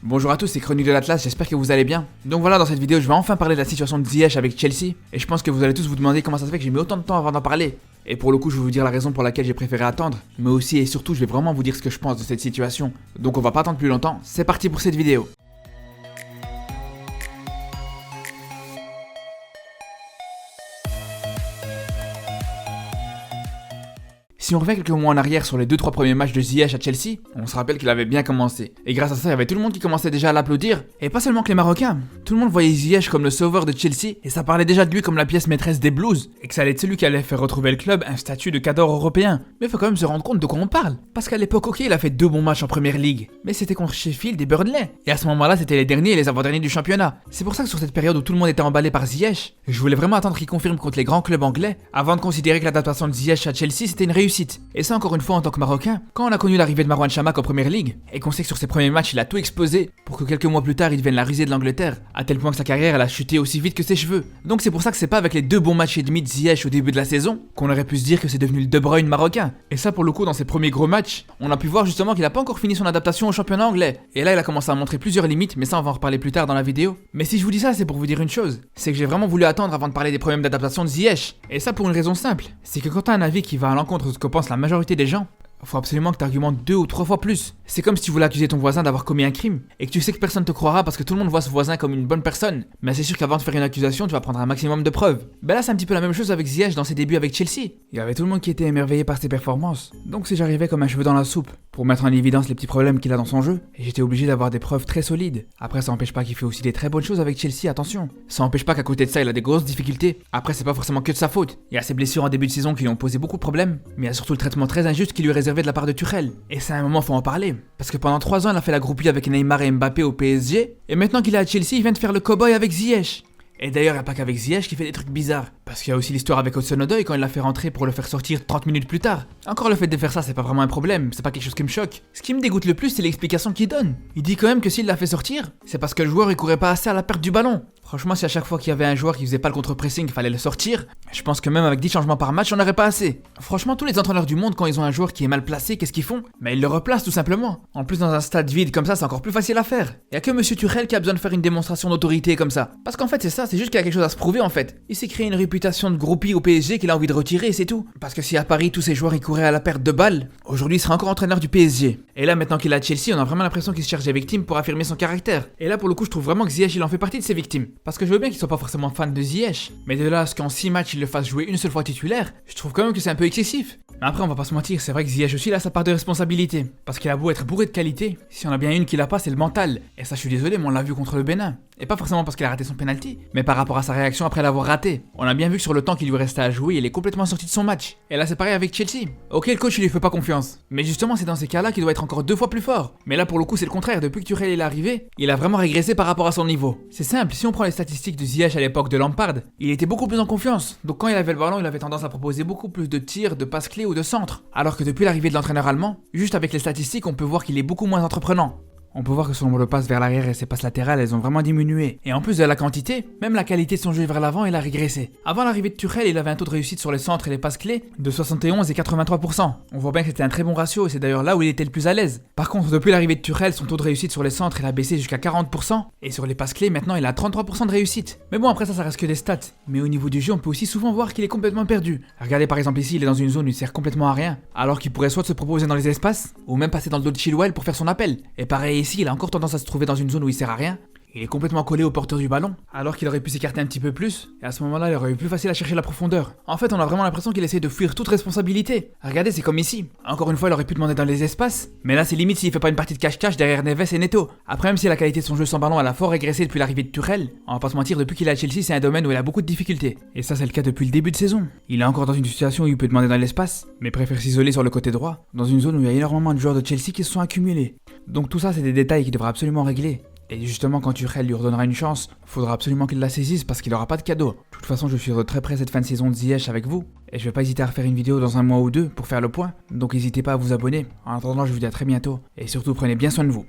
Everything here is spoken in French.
Bonjour à tous, c'est Chronique de l'Atlas, j'espère que vous allez bien. Donc voilà, dans cette vidéo, je vais enfin parler de la situation de Ziyech avec Chelsea. Et je pense que vous allez tous vous demander comment ça se fait que j'ai mis autant de temps avant d'en parler. Et pour le coup, je vais vous dire la raison pour laquelle j'ai préféré attendre. Mais aussi et surtout, je vais vraiment vous dire ce que je pense de cette situation. Donc on va pas attendre plus longtemps, c'est parti pour cette vidéo. Si on revient quelques mois en arrière sur les 2-3 premiers matchs de Ziyech à Chelsea, on se rappelle qu'il avait bien commencé. Et grâce à ça, il y avait tout le monde qui commençait déjà à l'applaudir. Et pas seulement que les Marocains. Tout le monde voyait Ziyech comme le sauveur de Chelsea, et ça parlait déjà de lui comme la pièce maîtresse des Blues, et que ça allait être celui qui allait faire retrouver le club un statut de cadre européen. Mais il faut quand même se rendre compte de quoi on parle. Parce qu'à l'époque, ok, il a fait 2 bons matchs en première ligue, mais c'était contre Sheffield et Burnley. Et à ce moment-là, c'était les derniers et les avant-derniers du championnat. C'est pour ça que sur cette période où tout le monde était emballé par Ziyech, je voulais vraiment attendre qu'il confirme contre les grands clubs anglais, avant de considérer que l'adaptation de Ziyech à Chelsea c'était une réussite. Et ça encore une fois en tant que Marocain, quand on a connu l'arrivée de Marouane Chamakh en première ligue, et qu'on sait que sur ses premiers matchs il a tout explosé, pour que quelques mois plus tard il devienne la risée de l'Angleterre, à tel point que sa carrière elle a chuté aussi vite que ses cheveux. Donc c'est pour ça que c'est pas avec les 2 bons matchs et demi de Ziyech au début de la saison, qu'on aurait pu se dire que c'est devenu le De Bruyne marocain. Et ça pour le coup dans ses premiers gros matchs, on a pu voir justement qu'il a pas encore fini son adaptation au championnat anglais. Et là il a commencé à montrer plusieurs limites, mais ça on va en reparler plus tard dans la vidéo. Mais si je vous dis ça c'est pour vous dire une chose, c'est que j'ai vraiment voulu attendre avant de parler des problèmes d'adaptation de Ziyech. Et ça pour une raison simple, c'est que quand t'as un avis qui va à l'encontre de ce que pense la majorité des gens, faut absolument que t'argumentes 2 ou 3 fois plus. C'est comme si tu voulais accuser ton voisin d'avoir commis un crime, et que tu sais que personne te croira parce que tout le monde voit ce voisin comme une bonne personne. Mais c'est sûr qu'avant de faire une accusation, tu vas prendre un maximum de preuves. Ben là c'est un petit peu la même chose avec Ziyech dans ses débuts avec Chelsea. Il y avait tout le monde qui était émerveillé par ses performances. Donc si j'arrivais comme un cheveu dans la soupe, pour mettre en évidence les petits problèmes qu'il a dans son jeu, et j'étais obligé d'avoir des preuves très solides. Après ça empêche pas qu'il fait aussi des très bonnes choses avec Chelsea, attention. Ça empêche pas qu'à côté de ça il a des grosses difficultés. Après c'est pas forcément que de sa faute. Il y a ses blessures en début de saison qui lui ont posé beaucoup de problèmes, mais il y a surtout le traitement très injuste qui lui est réservé de la part de Tuchel. Et c'est à un moment faut en parler. Parce que pendant 3 ans il a fait la groupie avec Neymar et Mbappé au PSG, et maintenant qu'il est à Chelsea il vient de faire le cow-boy avec Ziyech. Et d'ailleurs, il n'y a pas qu'avec Ziyech qui fait des trucs bizarres. Parce qu'il y a aussi l'histoire avec Hudson-Odoi quand il l'a fait rentrer pour le faire sortir 30 minutes plus tard. Encore le fait de faire ça, c'est pas vraiment un problème, c'est pas quelque chose qui me choque. Ce qui me dégoûte le plus, c'est l'explication qu'il donne. Il dit quand même que s'il l'a fait sortir, c'est parce que le joueur il courait pas assez à la perte du ballon. Franchement, si à chaque fois qu'il y avait un joueur qui faisait pas le contre-pressing, il fallait le sortir, je pense que même avec 10 changements par match, on n'aurait pas assez. Franchement, tous les entraîneurs du monde, quand ils ont un joueur qui est mal placé, qu'est-ce qu'ils font? Mais ils le replacent tout simplement. En plus, dans un stade vide comme ça, c'est encore plus facile à faire. Y a que Monsieur Tuchel qui a besoin de faire une démonstration d'autorité comme ça. Parce qu'en fait, c'est ça, c'est juste qu'il a quelque chose à se prouver en fait. Il s'est créé une réputation de groupie au PSG qu'il a envie de retirer et c'est tout. Parce que si à Paris, tous ces joueurs ils couraient à la perte de balles, aujourd'hui il sera encore entraîneur du PSG. Et là, maintenant qu'il est à Chelsea, on a vraiment l'impression qu'il se cherche des victimes pour affirmer son caractère. Et là, pour le coup, je trouve vraiment que Ziyech il en fait partie de ces victimes. Parce que je veux bien qu'il soit pas forcément fan de Ziyech, mais de là à ce qu'en 6 matchs il le fasse jouer une seule fois titulaire, je trouve quand même que c'est un peu excessif. Mais après on va pas se mentir, c'est vrai que Ziyech aussi il a sa part de responsabilité. Parce qu'il a beau être bourré de qualité, si on a bien une qu'il a pas c'est le mental. Et ça je suis désolé mais on l'a vu contre le Bénin. Et pas forcément parce qu'il a raté son penalty, mais par rapport à sa réaction après l'avoir raté. On a bien vu que sur le temps qu'il lui restait à jouer, il est complètement sorti de son match. Et là c'est pareil avec Chelsea. Ok le coach il lui fait pas confiance, mais justement c'est dans ces cas-là qu'il doit être encore 2 fois plus fort. Mais là pour le coup c'est le contraire, depuis que Tuchel est arrivé, il a vraiment régressé par rapport à son niveau. C'est simple, si on prend les statistiques de Ziyech à l'époque de Lampard, il était beaucoup plus en confiance. Donc quand il avait le ballon, il avait tendance à proposer beaucoup plus de tirs, de passes clés ou de centres. Alors que depuis l'arrivée de l'entraîneur allemand, juste avec les statistiques, on peut voir qu'il est beaucoup moins entreprenant. On peut voir que son nombre de passes vers l'arrière et ses passes latérales, elles ont vraiment diminué. Et en plus de la quantité, même la qualité de son jeu vers l'avant, elle a régressé. Avant l'arrivée de Tuchel, il avait un taux de réussite sur les centres et les passes clés de 71 et 83%. On voit bien que c'était un très bon ratio et c'est d'ailleurs là où il était le plus à l'aise. Par contre, depuis l'arrivée de Tuchel, son taux de réussite sur les centres, il a baissé jusqu'à 40%. Et sur les passes clés, maintenant, il a 33% de réussite. Mais bon, après ça reste que des stats. Mais au niveau du jeu, on peut aussi souvent voir qu'il est complètement perdu. Regardez par exemple ici, il est dans une zone où il sert complètement à rien. Alors qu'il pourrait soit se proposer dans les espaces, ou même passer dans le dos de Chilwell pour faire son appel. Et pareil ici, il a encore tendance à se trouver dans une zone où il sert à rien. Il est complètement collé au porteur du ballon, alors qu'il aurait pu s'écarter un petit peu plus, et à ce moment-là, il aurait eu plus facile à chercher la profondeur. En fait, on a vraiment l'impression qu'il essaie de fuir toute responsabilité. Regardez, c'est comme ici. Encore une fois, il aurait pu demander dans les espaces, mais là, c'est limite s'il fait pas une partie de cache-cache derrière Neves et Neto. Après, même si la qualité de son jeu sans ballon, elle a fort régressé depuis l'arrivée de Tuchel, on va pas se mentir, depuis qu'il est à Chelsea, c'est un domaine où il a beaucoup de difficultés. Et ça, c'est le cas depuis le début de saison. Il est encore dans une situation où il peut demander dans l'espace, mais préfère s'isoler sur le côté droit, dans une zone où il y a énormément de joueurs de Chelsea qui se sont accumulés. Donc tout ça, c'est des détails qu'il devra absolument régler. Et justement, quand Tuchel lui redonnera une chance, faudra absolument qu'il la saisisse parce qu'il aura pas de cadeau. De toute façon, je suis de très près cette fin de saison de Ziyech avec vous. Et je vais pas hésiter à refaire une vidéo dans un mois ou 2 pour faire le point. Donc n'hésitez pas à vous abonner. En attendant, je vous dis à très bientôt. Et surtout, prenez bien soin de vous.